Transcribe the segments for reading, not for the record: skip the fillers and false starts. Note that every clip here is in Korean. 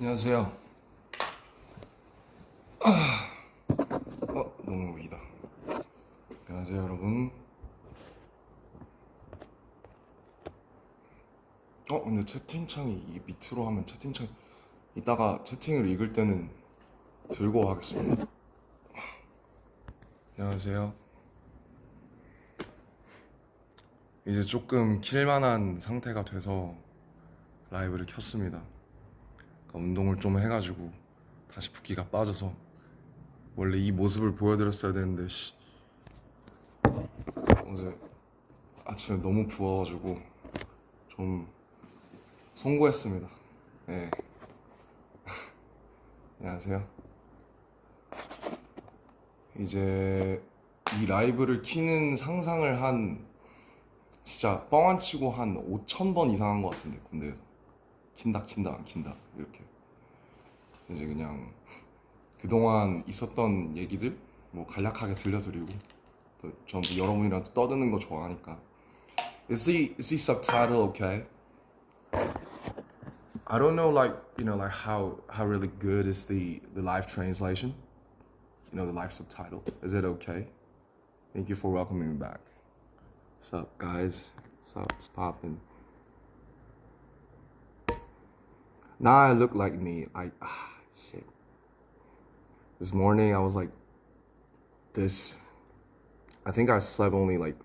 안녕하세요. 너무 위다. 안녕하세요, 여러분. 근데 채팅창이 이 밑으로 하면 채팅창 이따가 채팅을 읽을 때는 들고 하겠습니다. 안녕하세요. 이제 조금 킬만한 상태가 돼서 라이브를 켰습니다. 그러니까 운동을 좀 해가지고 다시 붓기가 빠져서 원래 이 모습을 보여드렸어야 되는데 어제 아침에 너무 부어가지고 좀 송구했습니다. 네, 안녕하세요. 이제 이 라이브를 키는 상상을 한 진짜 뻥 안 치고 한 5천 번 이상 한 것 같은데 군대에서 킨다 안 킨다 이렇게 이제 그냥 그동안 있었던 얘기들 뭐 간략하게 들려드리고 또 전부 여러분이랑 또 떠드는 거 좋아하니까. Is the subtitle okay? I don't know, like, like how really good is the live translation, the live subtitle. Is it okay? Thank you for welcoming me back. What's up, guys? What's up? It's poppin'. Now I look like me. Shit. This morning I was like this. I think I slept only like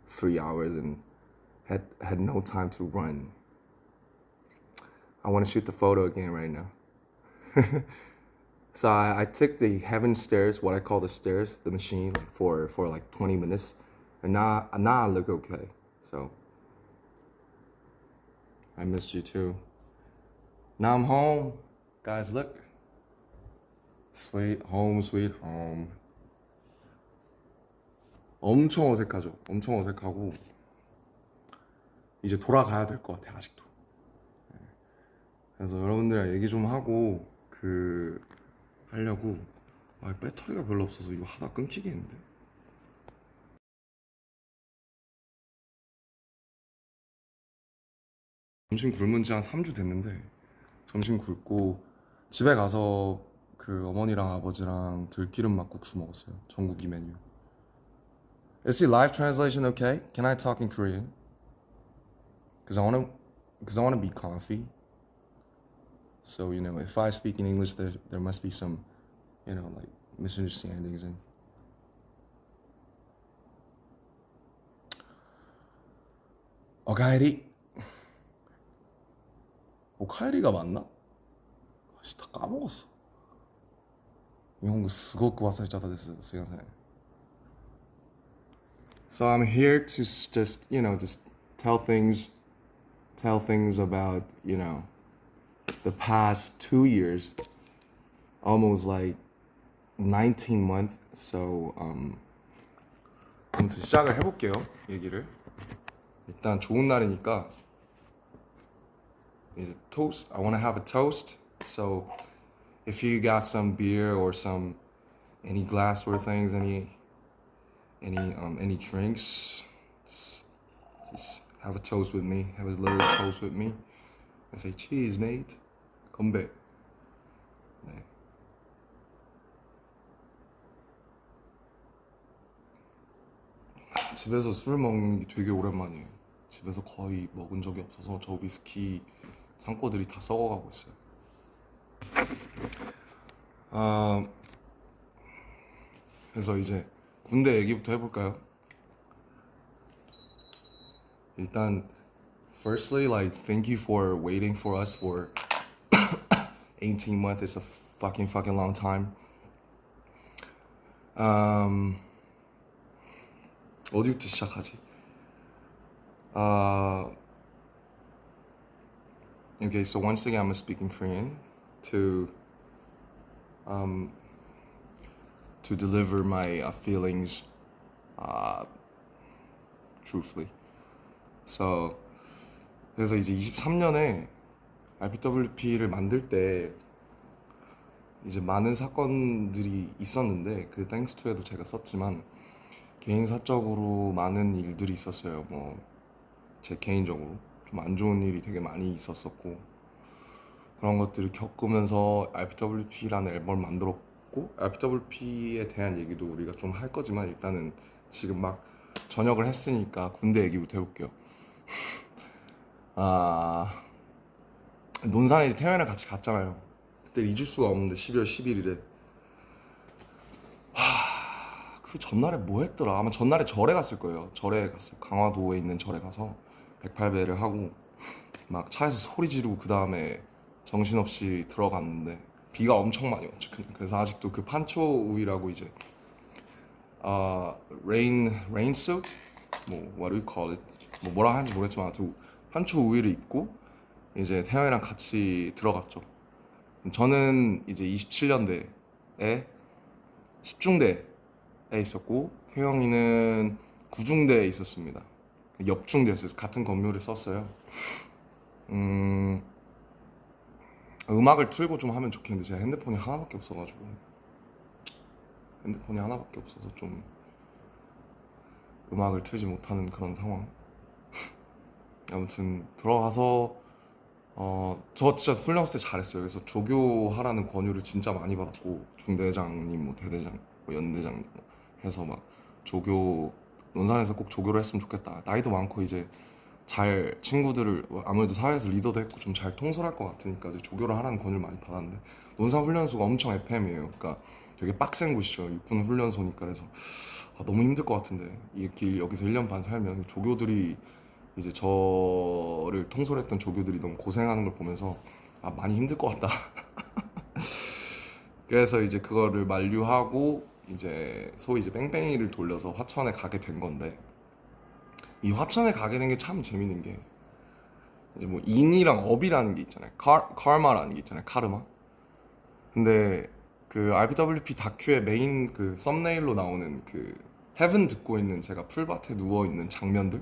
3 hours and had no time to run. I want to shoot the photo again right now. So I took the heaven stairs, what I call the stairs, the machine, for like 20 minutes, and now I look okay. So I missed you too. Now I'm home, guys. Look, sweet home, sweet home. 엄청 어색하죠. 엄청 어색하고 이제 돌아가야 될 것 같아 아직도. 그래서 여러분들이랑 얘기 좀 하고 하려고. 배터리가 별로 없어서 이거 하다 끊기겠는데. 점심 굶은 지 한 3주 됐는데 점심 굶고 집에 가서 어머니랑 아버지랑 들기름 막국수 먹었어요. 전국이 메뉴. Is the live translation okay? Can I talk in Korean? Cause I wanna be comfy. So if I speak in English, there must be some, like misunderstandings and. 오카에리. 오카에리가 맞나? 아씨, 다 까먹었어. 일본어 스고쿠 와사이짜다 됐어. So I'm here to just tell things about, the past 2 years, almost like 19 months. So 아무튼 시작을 해볼게요. 얘기를. 일단 좋은 날이니까 이제 toast. I want to have a toast. So if you got some beer or any glassware things, any drinks, just have a toast with me. Have a little toast with me. I say cheers, mate. 건배. 네. 집에서 술 먹는 게 되게 오랜만이에요. 집에서 거의 먹은 적이 없어서 저 위스키 창고들이 다 썩어가고 있어요. 그래서 이제 군대 얘기부터 해볼까요? 일단 firstly, like, thank you for waiting for us for 18 months. It's a fucking long time. 어디부터 시작하지? Okay, so once again, I'm gonna speak in Korean to deliver my feelings truthfully. So 그래서 이제 23년에 RPWP를 만들 때 이제 많은 사건들이 있었는데 땡스 투에도 제가 썼지만 개인 사적으로 많은 일들이 있었어요. 뭐 제 개인적으로 좀 안 좋은 일이 되게 많이 있었었고, 그런 것들을 겪으면서 RPWP라는 앨범을 만들었고, RPWP에 대한 얘기도 우리가 좀 할 거지만 일단은 지금 막 전역을 했으니까 군대 얘기부터 해볼게요. 아, 논산에 이제 태연이랑 같이 갔잖아요. 그때 잊을 수가 없는데 12월 11일에 그 전날에 뭐 했더라? 아마 전날에 절에 갔을 거예요. 절에 갔어요. 강화도에 있는 절에 가서 108배를 하고 막 차에서 소리 지르고 그 다음에 정신없이 들어갔는데 비가 엄청 많이 왔죠. 그래서 아직도 그 판초 우위라고 이제 rain suit 뭐 what do you call it 뭐 뭐라 하는지 모르겠지만 아무튼 판초 우위를 입고 이제 태양이랑 같이 들어갔죠. 저는 이제 27년대에 10중대에 있었고 태영이는 9중대에 있었습니다. 옆중대였어요. 같은 건물을 썼어요. 음, 음악을 틀고 좀 하면 좋겠는데 제가 핸드폰이 하나밖에 없어가지고 핸드폰이 하나밖에 없어서 좀 음악을 틀지 못하는 그런 상황. 아무튼 들어가서 저 진짜 훈련소 때 잘했어요. 그래서 조교하라는 권유를 진짜 많이 받았고 중대장님, 뭐 대대장, 뭐 연대장 해서 막 조교 논산에서 꼭 조교를 했으면 좋겠다. 나이도 많고 이제 잘 친구들을 아무래도 사회에서 리더도 했고 좀 잘 통솔할 것 같으니까 이제 조교를 하라는 권유를 많이 받았는데 논산 훈련소가 엄청 FM이에요. 그러니까 되게 빡센 곳이죠. 육군 훈련소니까. 그래서 너무 힘들 것 같은데 이렇게 여기서 1년 반 살면 조교들이 이제 저를 통솔했던 조교들이 너무 고생하는 걸 보면서 많이 힘들 것 같다. 그래서 이제 그거를 만류하고 이제 소위 이제 뺑뺑이를 돌려서 화천에 가게 된 건데 이 화천에 가게 된 게 참 재밌는 게 이제 뭐 인이랑 업이라는 게 있잖아요. 카르마라는 게 있잖아요. 카르마. 근데 그 RPWP 다큐의 메인 그 썸네일로 나오는 그 헤븐 듣고 있는 제가 풀밭에 누워 있는 장면들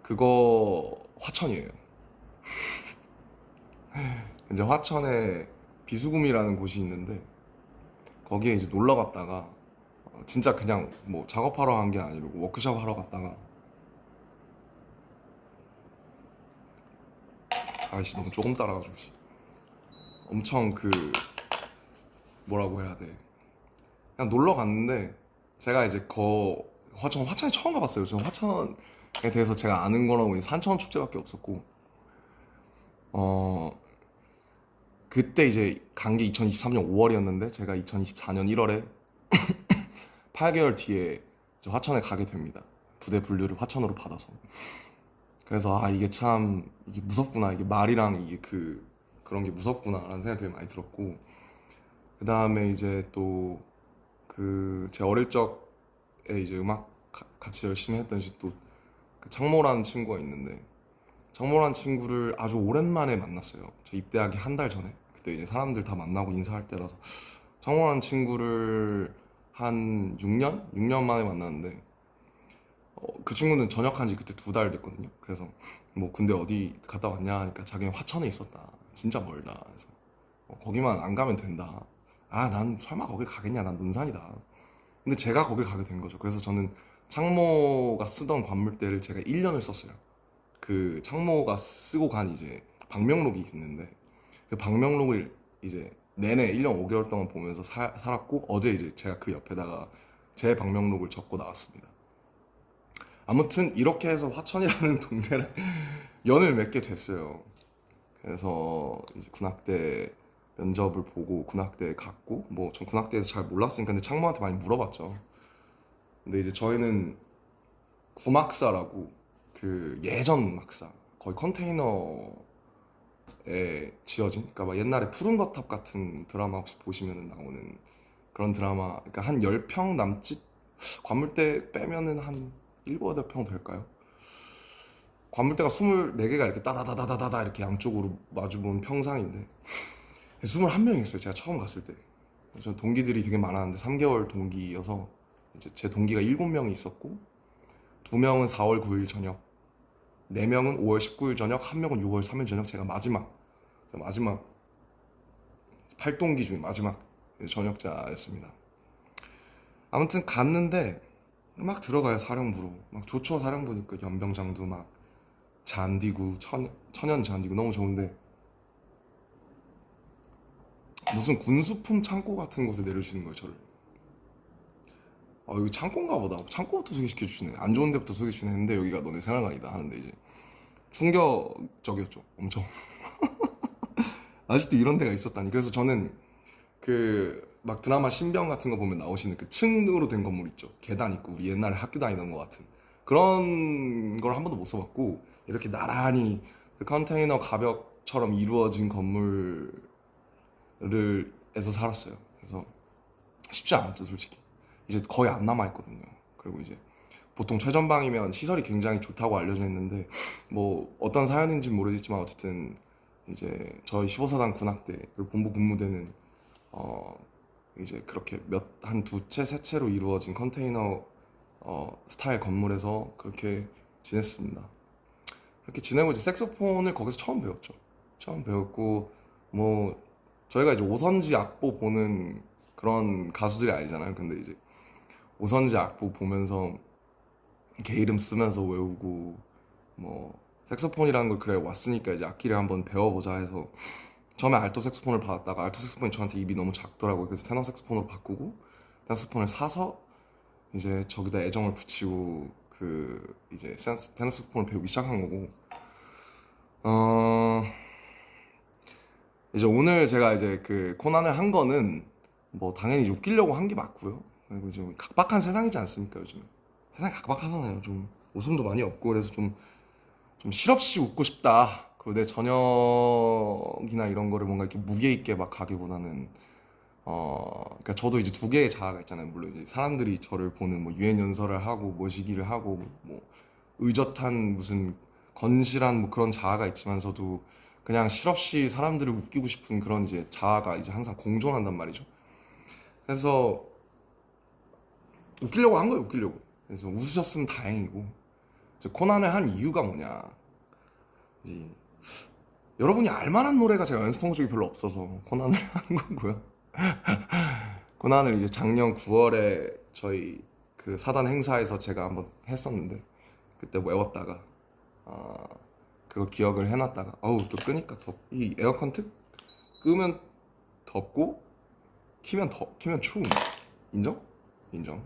그거 화천이에요. 이제 화천에 비수금이라는 곳이 있는데 거기에 이제 놀러 갔다가 진짜 그냥 뭐 작업하러 간 게 아니고 워크숍 하러 갔다가 아이씨 너무 조금 따라가지고 엄청 그 뭐라고 해야 돼 그냥 놀러 갔는데 제가 이제 화천에 처음 가봤어요. 저는 화천에 대해서 제가 아는 거라고 산천 축제밖에 없었고 어 그때 이제 간 게 2023년 5월이었는데 제가 2024년 1월에 8개월 뒤에 이제 화천에 가게 됩니다. 부대 분류를 화천으로 받아서. 그래서 이게 참 이게 무섭구나. 이게 말이랑 이게 그런 게 무섭구나라는 생각이 되게 많이 들었고 그 다음에 이제 또 제 어릴 적에 이제 음악 같이 열심히 했던 또 그 창모라는 친구가 있는데 창모라는 친구를 아주 오랜만에 만났어요. 저 입대하기 한 달 전에. 그때 이제 사람들 다 만나고 인사할 때라서 창모라는 친구를 한 6년? 6년 만에 만났는데 그 친구는 전역한 지 그때 2달 됐거든요. 그래서 뭐 군대 어디 갔다 왔냐 하니까 자기는 화천에 있었다. 진짜 멀다. 그래서 거기만 안 가면 된다. 난 설마 거길 가겠냐. 난 논산이다. 근데 제가 거길 가게 된 거죠. 그래서 저는 창모가 쓰던 관물대를 제가 1년을 썼어요. 그 창모가 쓰고 간 이제 방명록이 있는데 그 방명록을 이제 내내 1년 5개월 동안 보면서 살았고 어제 이제 제가 그 옆에다가 제 방명록을 적고 나왔습니다. 아무튼 이렇게 해서 화천이라는 동네를 연을 맺게 됐어요. 그래서 이제 군악대 면접을 보고 군악대에 갔고 뭐 전 군악대에서 잘 몰랐으니까 근데 창모한테 많이 물어봤죠. 근데 이제 저희는 구막사라고 그 예전 막사 거의 컨테이너에 지어진 그러니까 막 옛날에 푸른 거탑 같은 드라마 혹시 보시면 나오는 그런 드라마 그러니까 한 10평 남짓 관물대 빼면은 한 7, 8평 될까요? 관물대가 24개가 이렇게 따다다다다다 이렇게 양쪽으로 마주본 평상인데 21명이었어요. 제가 처음 갔을 때. 저 동기들이 되게 많았는데 3개월 동기여서 이제 제 동기가 7명이 있었고 2명은 4월 9일 저녁 4명은 5월 19일 저녁 1명은 6월 3일 저녁 제가 마지막 8동기 중에 마지막 전역자였습니다. 아무튼 갔는데 막 들어가요. 사령부로 막 좋죠. 사령부니까 연병장도 막 잔디고 천연 잔디고 너무 좋은데 무슨 군수품 창고 같은 곳에 내려주시는 거예요, 저를. 여기 창고인가 보다. 창고부터 소개시켜 주시네. 안 좋은 데부터 소개해 주시네 했는데 여기가 너네 생활관이다 하는데 이제 충격적이었죠. 엄청. 아직도 이런 데가 있었다니. 그래서 저는 그 막 드라마 신병 같은 거 보면 나오시는 그 층으로 된 건물 있죠. 계단 있고 우리 옛날에 학교 다니던 것 같은 그런 걸 한 번도 못 써봤고 이렇게 나란히 그 컨테이너 가벽처럼 이루어진 건물을 에서 살았어요. 그래서 쉽지 않았죠, 솔직히. 이제 거의 안 남아 있거든요. 그리고 이제 보통 최전방이면 시설이 굉장히 좋다고 알려져 있는데 뭐 어떤 사연인지는 모르겠지만 어쨌든 이제 저희 15사단 군악대 그리고 본부 군무대는 어 이제 그렇게 한 두 채, 세 채로 이루어진 컨테이너 스타일 건물에서 그렇게 지냈습니다. 그렇게 지내고 이제 색소폰을 거기서 처음 배웠죠. 처음 배웠고 뭐 저희가 이제 오선지 악보 보는 그런 가수들이 아니잖아요. 근데 이제 오선지 악보 보면서 개 이름 쓰면서 외우고 뭐 색소폰이라는 걸 그래 왔으니까 이제 악기를 한번 배워보자 해서 처음에 알토 색소폰을 받았다가 알토 색소폰이 저한테 입이 너무 작더라고요. 그래서 테너 색소폰으로 바꾸고 테너 색소폰을 사서 이제 저기다 애정을 붙이고 그 이제 테너 색소폰을 배우기 시작한 거고 어 이제 오늘 제가 이제 그 코난을 한 거는 뭐 당연히 이제 웃기려고 한 게 맞고요. 그리고 이제 각박한 세상이지 않습니까 요즘 세상이 각박하잖아요. 좀 웃음도 많이 없고 그래서 좀 실없이 웃고 싶다. 그리고 내 저녁이나 이런 거를 뭔가 이렇게 무게 있게 막 가기보다는 그러니까 저도 이제 두 개의 자아가 있잖아요. 물론 이제 사람들이 저를 보는 뭐 유엔 연설을 하고 모시기를 하고 뭐 의젓한 무슨 건실한 뭐 그런 자아가 있지만서도 그냥 실없이 사람들을 웃기고 싶은 그런 이제 자아가 이제 항상 공존한단 말이죠. 그래서 웃기려고 한 거예요, 웃기려고. 그래서 웃으셨으면 다행이고 이제 코난을 한 이유가 뭐냐. 이제 여러분이 알만한 노래가 제가 연습한 적이 별로 없어서 코난을 한 거고요. 고난을 이제 작년 9월에 저희 그 사단 행사에서 제가 한번 했었는데 그때 외웠다가 아 그거 기억을 해놨다가 어우 또 끄니까 이 에어컨 특 끄면 덥고 키면 추움. 인정? 인정.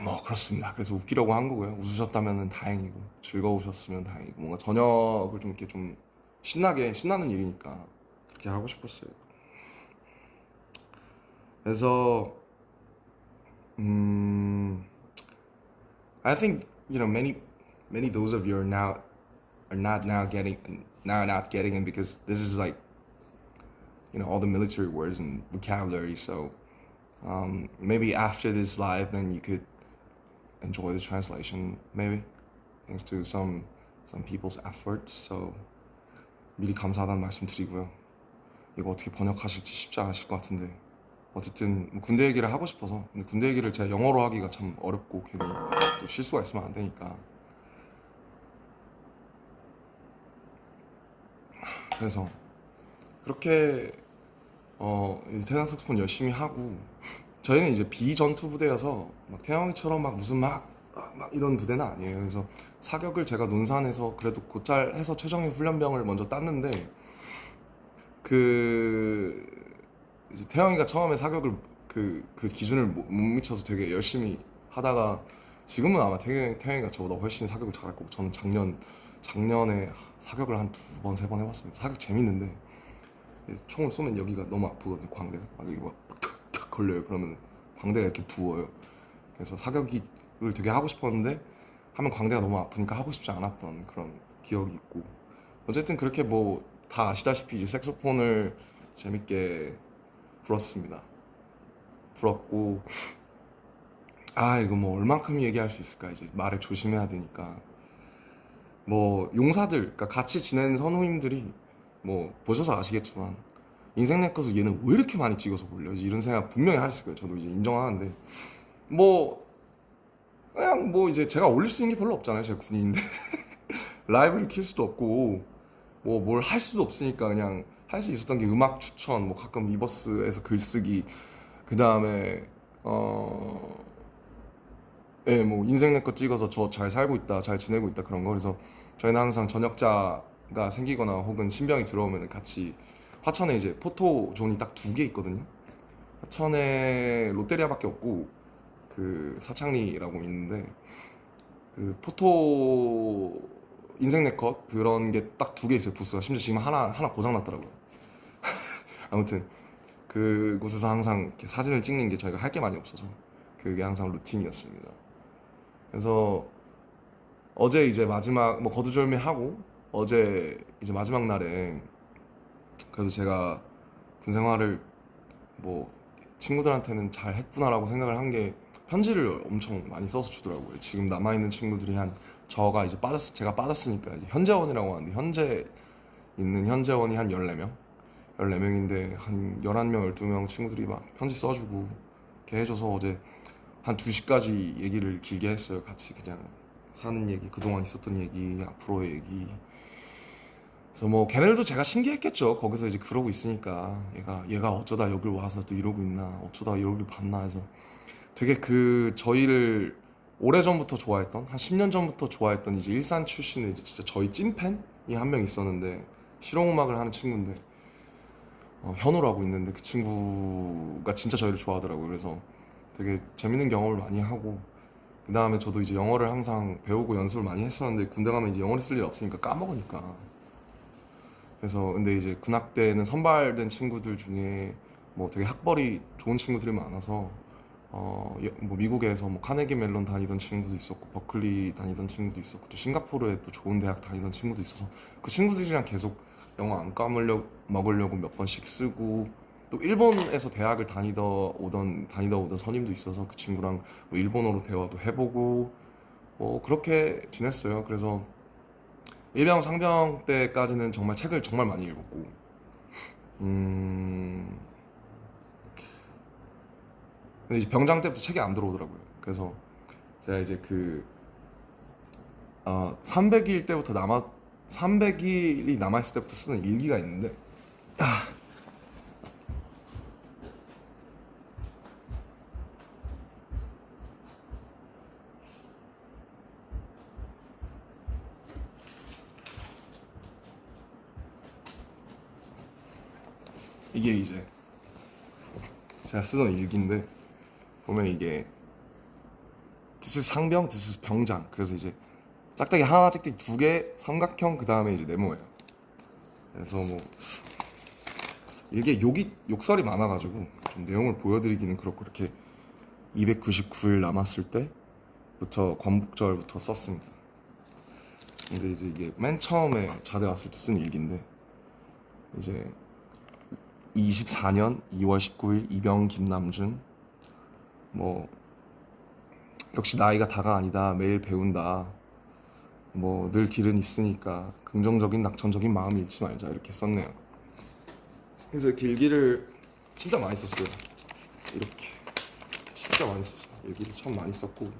뭐 그렇습니다. 그래서 웃기려고 한 거고요. 웃으셨다면 다행이고 즐거우셨으면 다행이고 뭔가 저녁을 좀 이렇게 좀 신나는 일이니까 그렇게 하고 싶었어요. 그래서 음 I think many those of you are not getting it because this is like all the military words and vocabulary. So maybe after this live, then you could enjoy the translation. Maybe thanks to some people's efforts. So 미리 감사하다는 말씀 드리고요. 이거 어떻게 번역하실지 쉽지 않으실 것 같은데 어쨌든 뭐 군대 얘기를 하고 싶어서 근데 군대 얘기를 제가 영어로 하기가 참 어렵고 괜히 또 실수가 있으면 안 되니까 그래서 그렇게 이제 태양 색소폰 열심히 하고 저희는 이제 비전투 부대여서 막 태양이처럼 막 무슨 막 이런 부대는 아니에요. 그래서 사격을 제가 논산에서 그래도 곧잘 해서 최정예 훈련병을 먼저 땄는데 그 이제 태영이가 처음에 사격을 그 기준을 못 미쳐서 되게 열심히 하다가 지금은 아마 태영이가 저보다 훨씬 사격을 잘할 거고 저는 작년에 사격을 한 두 번 세 번 해봤습니다. 사격 재밌는데 총을 쏘면 여기가 너무 아프거든요. 광대가 막 여기 탁탁 걸려요. 그러면 광대가 이렇게 부어요. 그래서 사격을 되게 하고 싶었는데 하면 광대가 너무 아프니까 하고 싶지 않았던 그런 기억이 있고 어쨌든 그렇게 뭐 다 아시다시피 이제 색소폰을 재밌게 불었습니다. 불었고 이거 뭐 얼만큼 얘기할 수 있을까 이제 말을 조심해야 되니까 뭐 용사들 그러니까 같이 지낸 선우님들이 뭐 보셔서 아시겠지만 인생 내 것을 얘는 왜 이렇게 많이 찍어서 올려지 이런 생각 분명히 하실 거예요. 저도 이제 인정하는데 뭐 그냥 뭐 이제 제가 올릴 수 있는 게 별로 없잖아요. 제가 군인인데 라이브를 킬 수도 없고 뭐 뭘 할 수도 없으니까 그냥 할 수 있었던 게 음악 추천 뭐 가끔 리버스에서 글쓰기 그 다음에 뭐 인생 내 거 찍어서 저 잘 살고 있다 잘 지내고 있다 그런 거 그래서 저희는 항상 전역자가 생기거나 혹은 신병이 들어오면 같이 화천에 이제 포토존이 딱 두 개 있거든요. 화천에 롯데리아밖에 없고 그 사창리라고 있는데 그 포토 인생 네컷 그런 게 딱 두 개 있어요 부스가. 심지어 지금 하나 고장 났더라고요. 아무튼 그곳에서 항상 이렇게 사진을 찍는 게 저희가 할 게 많이 없어서 그게 항상 루틴이었습니다. 그래서 어제 이제 마지막 뭐 거두절미하고 어제 이제 마지막 날에 그래도 제가 군 생활을 뭐 친구들한테는 잘 했구나라고 생각을 한 게 편지를 엄청 많이 써서 주더라고요. 지금 남아있는 친구들이 한 저가 이제 제가 빠졌으니까 이제 현재원이라고 하는데 현재 있는 현재원이 한 14명? 14명인데 한 11명, 12명 친구들이 막 편지 써주고 이렇게 해줘서 어제 한 2시까지 얘기를 길게 했어요. 같이 그냥 사는 얘기, 그동안 있었던 얘기, 앞으로의 얘기. 그래서 뭐 걔네들도 제가 신기했겠죠. 거기서 이제 그러고 있으니까 얘가 어쩌다 여길 와서 또 이러고 있나, 어쩌다 여길 봤나 해서 되게 그 저희를 오래전부터 좋아했던 한 10년 전부터 좋아했던 이제 일산 출신의 이제 진짜 저희 찐팬이 한 명 있었는데 실용음악을 하는 친구인데 현우라고 있는데 그 친구가 진짜 저희를 좋아하더라고요. 그래서 되게 재밌는 경험을 많이 하고 그 다음에 저도 이제 영어를 항상 배우고 연습을 많이 했었는데 군대 가면 이제 영어를 쓸 일 없으니까 까먹으니까 그래서 근데 이제 군악대는 선발된 친구들 중에 뭐 되게 학벌이 좋은 친구들이 많아서 뭐 미국에서 뭐 카네기 멜론 다니던 친구도 있었고 버클리 다니던 친구도 있었고 또 싱가포르에 또 좋은 대학 다니던 친구도 있어서 그 친구들이랑 계속 영어 안 까먹으려고 먹으려고 몇 번씩 쓰고 또 일본에서 대학을 다니다 오던 선임도 있어서 그 친구랑 뭐 일본어로 대화도 해보고 뭐 그렇게 지냈어요. 그래서 일병 상병 때까지는 정말 책을 정말 많이 읽었고 음 근데 이제 병장 때부터 책이 안 들어오더라고요. 그래서 제가 이제 300일 때부터 300일이 남아있을 때부터 쓰는 일기가 있는데 이게 이제 제가 쓰던 일기인데 보면 이게 This is 상병, This is 병장. 그래서 이제 짝대기 하나, 짝대기 두 개, 삼각형 그 다음에 이제 네모예요. 그래서 뭐 이게 욕설이 많아가지고 좀 내용을 보여드리기는 그렇고 이렇게 299일 남았을 때부터 광복절부터 썼습니다. 근데 이제 이게 맨 처음에 자대 왔을 때 쓴 일기인데 이제 24년 2월 19일 이병 김남준 뭐 역시 나이가 다가 아니다 매일 배운다 뭐 늘 길은 있으니까 긍정적인 낙천적인 마음 잃지 말자 이렇게 썼네요. 그래서 이렇게 일기를 진짜 많이 썼어요. 이렇게 진짜 많이 썼어요. 일기를 참 많이 썼고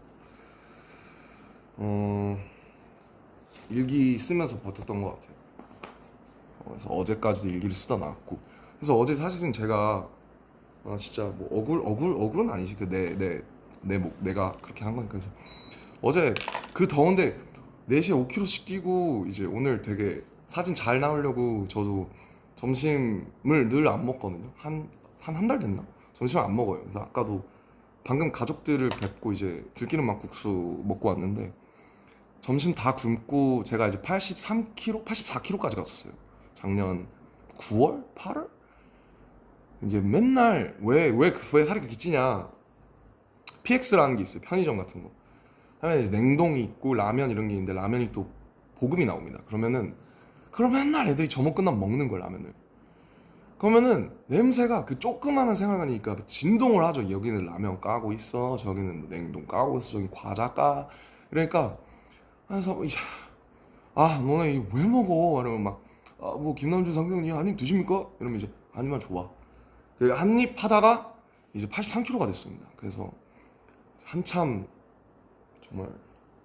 일기 쓰면서 버텼던 것 같아요. 그래서 어제까지도 일기를 쓰다 나왔고 그래서 어제 사실은 제가 진짜 뭐 억울은 아니지 내가 그렇게 한 거니까 그래서 어제 그 더운데 4시에 5km씩 뛰고 이제 오늘 되게 사진 잘 나오려고 저도 점심을 늘 안 먹거든요. 한 달 됐나? 점심을 안 먹어요. 그래서 아까도 방금 가족들을 뵙고 이제 들기름 막국수 먹고 왔는데 점심 다 굶고 제가 이제 83kg, 84kg까지 갔었어요. 작년 9월? 8월? 이제 맨날 왜 살이 그렇게 찌냐? PX라는 게 있어요. 편의점 같은 거. 하면 이제 냉동이 있고 라면 이런 게 있는데 라면이 또 볶음이 나옵니다. 그럼 맨날 애들이 점심 끝나면 먹는 거예요, 라면을. 그러면은 냄새가 그 조그마한 생활관이니까 진동을 하죠. 여기는 라면 까고 있어, 저기는 냉동 까고 있어, 저기 과자 까. 이러니까 그래서 이제 너네 이거 왜 먹어? 이러면 뭐 김남준 상병님 한 입 드십니까? 이러면 이제 아니면 좋아. 그 한 입 하다가 이제 83kg가 됐습니다. 그래서 한참 정말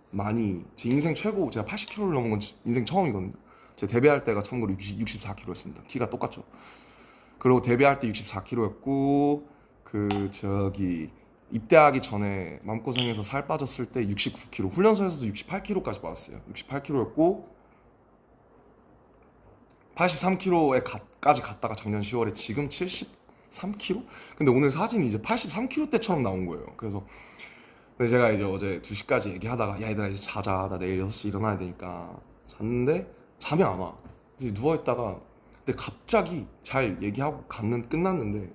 많이 제 인생 최고 제가 80kg를 넘은 건 인생 처음이거든요. 제가 데뷔할 때가 참고로 64kg였습니다. 키가 똑같죠. 그리고 데뷔할 때 64kg였고 입대하기 전에 마음고생해서 살 빠졌을 때 69kg, 훈련소에서도 68kg까지 빠졌어요. 68kg였고 83kg까지 갔다가 작년 10월에 지금 73kg? 근데 오늘 사진이 이제 83kg 때처럼 나온 거예요. 그래서 근데 제가 이제 어제 2시까지 얘기하다가 야 얘들아 이제 자자 나 내일 6시 일어나야 되니까 잤는데 잠이 안 와. 이제 누워있다가 근데 갑자기 잘 얘기하고 끝났는데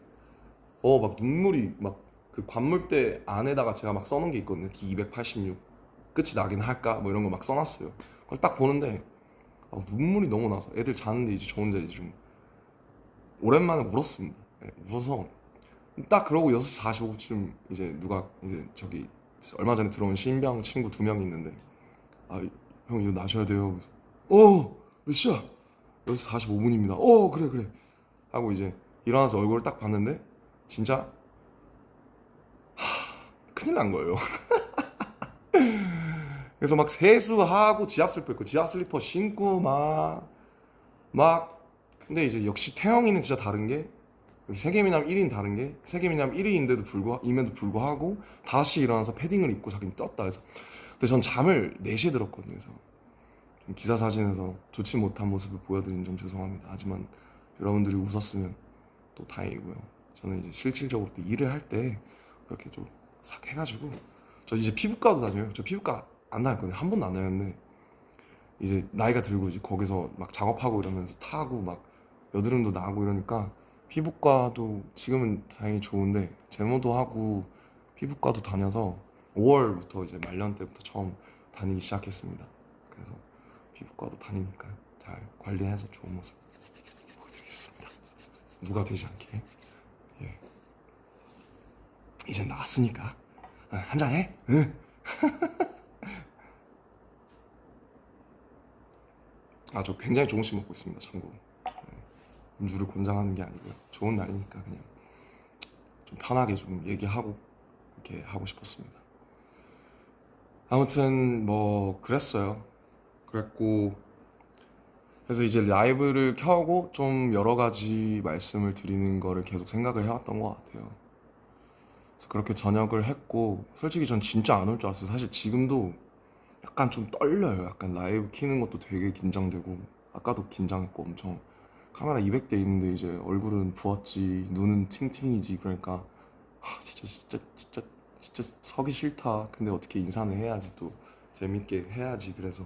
막 눈물이 막 그 관물대 안에다가 제가 막 써놓은 게 있거든요. D286 끝이 나긴 할까 뭐 이런 거 막 써놨어요. 그걸 딱 보는데 눈물이 너무 나서 애들 자는데 이제 저 혼자 이제 좀 오랜만에 울었습니다. 네, 울어서 딱 그러고 6시 45분쯤 이제 누가 이제 저기 얼마 전에 들어온 신병 친구 2명이 있는데 형 일어나셔야 돼요. 그래서 몇 시야? 6시 45분입니다. 그래 그래 하고 이제 일어나서 얼굴을 딱 봤는데 진짜 큰일 난 거예요. 그래서 막 세수하고 지압 슬리퍼 신고 막 근데 이제 역시 태영이는 진짜 다른 게 세계미남 1인 다른 게 세계미남 1위인데도 임에도 불구하고 다시 일어나서 패딩을 입고 자기는 떴다 해서 근데 전 잠을 4시에 들었거든요. 그래서 좀 기사 사진에서 좋지 못한 모습을 보여드린 점 죄송합니다. 하지만 여러분들이 웃었으면 또 다행이고요. 저는 이제 실질적으로 또 일을 할 때 그렇게 좀 싹 해가지고 저 이제 피부과도 다녀요. 저 피부과 안 다녔거든요. 한 번도 안 다녔는데 이제 나이가 들고 이제 거기서 막 작업하고 이러면서 타고 막 여드름도 나고 이러니까 피부과도 지금은 다행히 좋은데 제모도 하고 피부과도 다녀서 5월부터 이제 말년 때부터 처음 다니기 시작했습니다. 그래서 피부과도 다니니까 잘 관리해서 좋은 모습 보여드리겠습니다. 누가 되지 않게. 예. 이젠 나왔으니까 한잔 해. 응. 저 굉장히 조금씩 먹고 있습니다. 참고로. 음주를 권장하는 게 아니고요. 좋은 날이니까 그냥 좀 편하게 좀 얘기하고 이렇게 하고 싶었습니다. 아무튼 뭐 그랬어요. 그랬고 그래서 이제 라이브를 켜고 좀 여러 가지 말씀을 드리는 거를 계속 생각을 해왔던 것 같아요. 그래서 그렇게 저녁을 했고 솔직히 전 진짜 안 올 줄 알았어요. 사실 지금도 약간 좀 떨려요. 약간 라이브 키는 것도 되게 긴장되고 아까도 긴장했고 엄청 카메라 200대 있는데 이제 얼굴은 부었지 눈은 팅팅이지 그러니까 진짜 서기 싫다. 근데 어떻게 인사는 해야지 또 재밌게 해야지. 그래서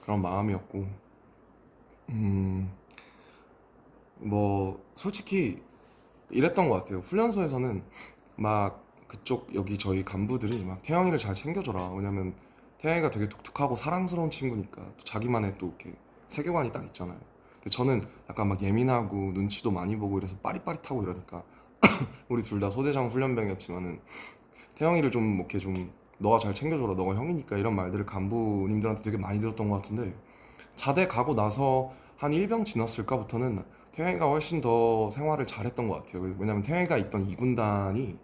그런 마음이었고 음, 뭐 솔직히 이랬던 것 같아요. 훈련소에서는 막 그쪽 여기 저희 간부들이 막 태영이를 잘 챙겨줘라. 왜냐면 태영이가 되게 독특하고 사랑스러운 친구니까 또 자기만의 또 이렇게 세계관이 딱 있잖아요. 근데 저는 약간 막 예민하고 눈치도 많이 보고 이래서 빠릿빠릿하고 이러니까 우리 둘 다 소대장 훈련병이었지만은 태영이를 좀 이렇게 좀 너가 잘 챙겨줘라. 너가 형이니까 이런 말들을 간부님들한테 되게 많이 들었던 것 같은데 자대 가고 나서 한 1병 지났을까부터는 태영이가 훨씬 더 생활을 잘했던 것 같아요. 왜냐면 태영이가 있던 이 군단이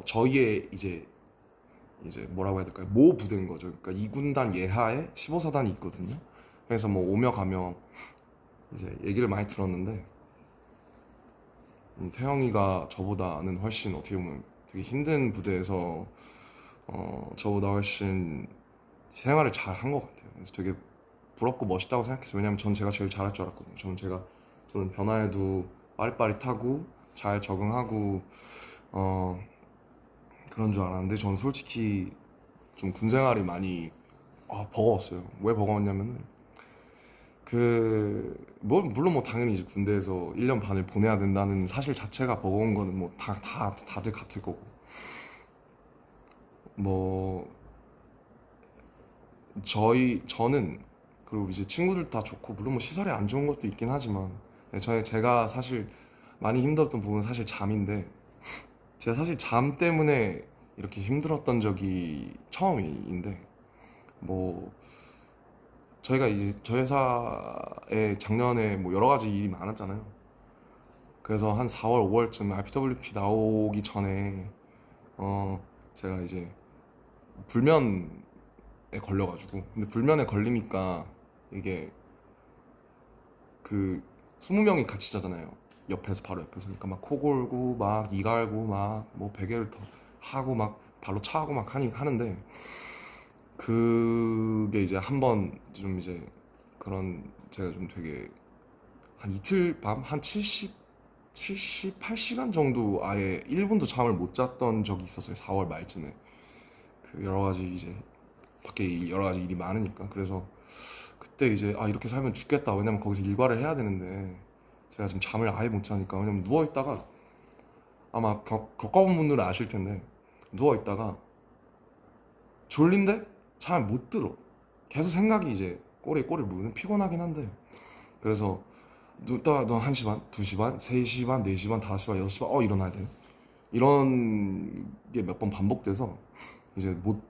저희의 이제 뭐라고 해야 될까요? 모 부대인 거죠. 그러니까 이 군단 예하에 15사단이 있거든요. 그래서 뭐 오며 가며 이제 얘기를 많이 들었는데 태영이가 저보다는 훨씬 어떻게 보면 되게 힘든 부대에서 저보다 훨씬 생활을 잘 한 것 같아요. 그래서 되게 부럽고 멋있다고 생각했어요. 왜냐면 전 제가 제일 잘할 줄 알았거든요. 저는 변화에도 빠릿빠릿하고 잘 적응하고 어, 그런 줄 알았는데 저는 솔직히 좀 군생활이 많이 버거웠어요. 왜 버거웠냐면은 물론 뭐 당연히 이제 군대에서 1년 반을 보내야 된다는 사실 자체가 버거운 거는 뭐 다들 같을 거고 뭐 저는 그리고 이제 친구들 다 좋고 물론 뭐 시설이 안 좋은 것도 있긴 하지만 제가 사실 많이 힘들었던 부분은 사실 잠인데 제가 사실 잠 때문에 이렇게 힘들었던 적이 처음인데 뭐 저희가 이제 저희 회사에 작년에 뭐 여러 가지 일이 많았잖아요. 그래서 한 4월, 5월쯤 RPWP 나오기 전에 제가 이제 불면에 걸려가지고 근데 불면에 걸리니까 이게 그 20명이 같이 자잖아요. 옆에서 바로 옆에서 그러니까 막 코 골고 막 이 갈고 막 뭐 베개를 더 하고 막 발로 차고 막 하는데 그게 이제 한번 좀 이제 그런 제가 좀 되게 한 이틀 밤 한 78시간 정도 아예 1분도 잠을 못 잤던 적이 있었어요. 4월 말쯤에. 그 여러 가지 이제 밖에 여러 가지 일이 많으니까. 그래서 그때 이제 아 이렇게 살면 죽겠다. 왜냐면 거기서 일과를 해야 되는데 제가 지금 잠을 아예 못 자니까. 왜냐면 누워 있다가 아마 겪어본 분들은 아실 텐데 누워 있다가 졸린데 잠을 못 들어. 계속 생각이 이제 꼬리에 꼬리를 무는 피곤하긴 한데 그래서 눕다가 너 1시 반, 2시 반, 3시 반, 4시 반, 5시 반, 6시 반 일어나야 돼. 이런 게 몇 번 반복돼서 이제 못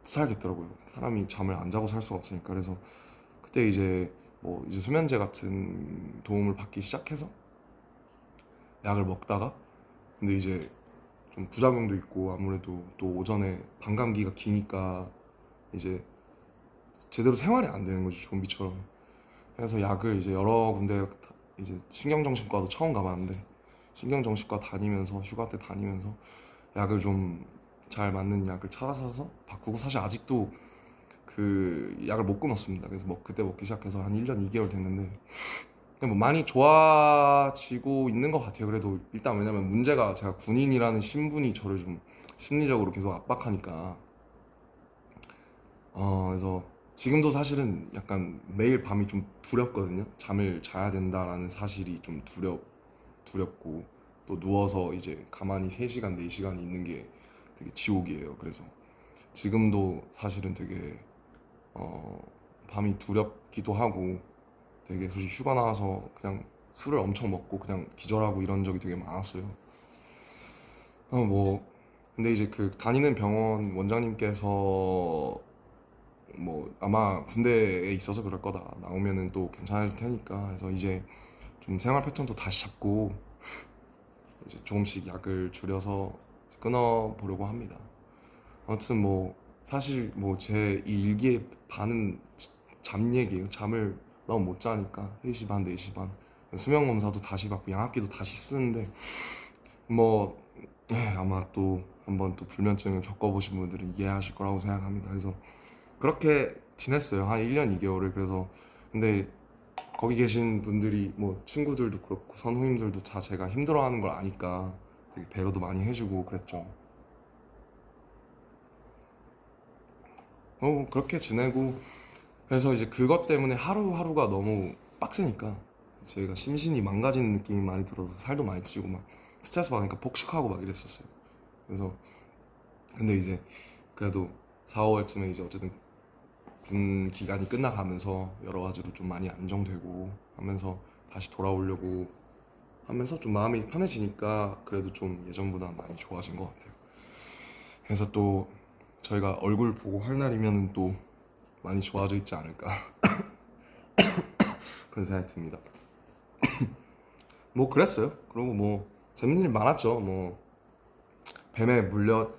살겠더라고요. 사람이 잠을 안 자고 살 수가 없으니까. 그래서 그때 이제 뭐 이제 수면제 같은 도움을 받기 시작해서 약을 먹다가 근데 이제 좀 부작용도 있고 아무래도 또 오전에 반감기가 기니까 이제 제대로 생활이 안 되는 거죠. 좀비처럼. 그래서 약을 이제 여러 군데 이제 신경정신과도 처음 가봤는데 신경정신과 다니면서 휴가 때 다니면서 약을 좀 잘 맞는 약을 찾아서 바꾸고 사실 아직도 그 약을 못 끊었습니다. 그래서 뭐 그때 먹기 시작해서 한 1년 2개월 됐는데 근데 뭐 많이 좋아지고 있는 것 같아요. 그래도 일단 왜냐면 문제가 제가 군인이라는 신분이 저를 좀 심리적으로 계속 압박하니까 그래서 지금도 사실은 약간 매일 밤이 좀 두렵거든요. 잠을 자야 된다라는 사실이 좀 두렵고 또 누워서 이제 가만히 3시간, 4시간 있는 게 되게 지옥이에요. 그래서 지금도 사실은 되게 어, 밤이 두렵기도 하고 되게 솔직히 휴가 나와서 그냥 술을 엄청 먹고 그냥 기절하고 이런 적이 되게 많았어요. 뭐 근데 이제 그 다니는 병원 원장님께서 뭐 아마 군대에 있어서 그럴 거다. 나오면은 또 괜찮을 테니까 해서 이제 좀 생활 패턴도 다시 잡고 이제 조금씩 약을 줄여서 끊어 보려고 합니다. 아무튼 뭐 사실 뭐 제 이 일기의 반은 잠 얘기예요. 잠을 너무 못 자니까 3시 반, 4시 반 수면 검사도 다시 받고 양압기도 다시 쓰는데 뭐 아마 또 한번 또 불면증을 겪어보신 분들은 이해하실 거라고 생각합니다. 그래서 그렇게 지냈어요. 한 1년 2개월을. 그래서 근데 거기 계신 분들이 뭐 친구들도 그렇고 선후임들도 다 제가 힘들어하는 걸 아니까 되게 배려도 많이 해주고 그랬죠. 그렇게 지내고 그래서 이제 그것 때문에 하루하루가 너무 빡세니까 제가 심신이 망가지는 느낌이 많이 들어서 살도 많이 찌고 막 스트레스 받으니까 폭식하고 막 이랬었어요. 그래서 근데 이제 그래도 4, 5월쯤에 이제 어쨌든 군 기간이 끝나가면서 여러 가지로 좀 많이 안정되고 하면서 다시 돌아오려고 하면서 좀 마음이 편해지니까 그래도 좀 예전보다 많이 좋아진 것 같아요. 그래서 또 저희가 얼굴 보고 할 날이면은 또 많이 좋아져 있지 않을까 그런 생각이 듭니다. 뭐 그랬어요. 그리고 뭐 재밌는 일 많았죠. 뭐 뱀에 물려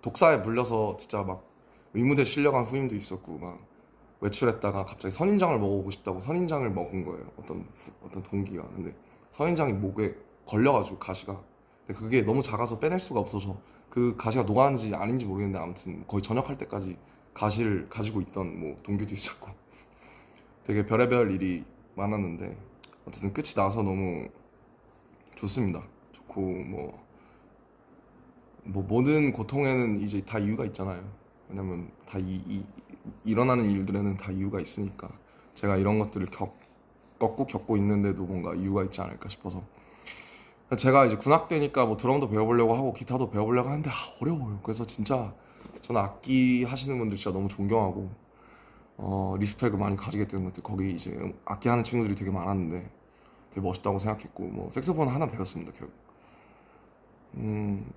독사에 물려서 진짜 막 의무대 실려간 후임도 있었고 막 외출했다가 갑자기 선인장을 먹어보고 싶다고 선인장을 먹은 거예요. 어떤 동기가. 근데 선인장이 목에 걸려가지고 가시가. 근데 그게 너무 작아서 빼낼 수가 없어서 그 가시가 녹았는지 아닌지 모르겠는데 아무튼 거의 전역할 때까지 가시를 가지고 있던 뭐 동기도 있었고 되게 별의별 일이 많았는데 어쨌든 끝이 나서 너무 좋습니다. 좋고 뭐 모든 고통에는 이제 다 이유가 있잖아요. 왜냐면 다 일어나는 일들에는 다 이유가 있으니까 제가 이런 것들을 겪고 있는데도 뭔가 이유가 있지 않을까 싶어서 제가 이제 군악 되니까 뭐 드럼도 배워보려고 하고 기타도 배워보려고 하는데 어려워요. 그래서 진짜 저는 악기 하시는 분들 진짜 너무 존경하고 리스펙을 많이 가지게 되는 것 같아요. 거기 이제 악기 하는 친구들이 되게 많았는데 되게 멋있다고 생각했고 뭐 색소폰 하나 배웠습니다 결국.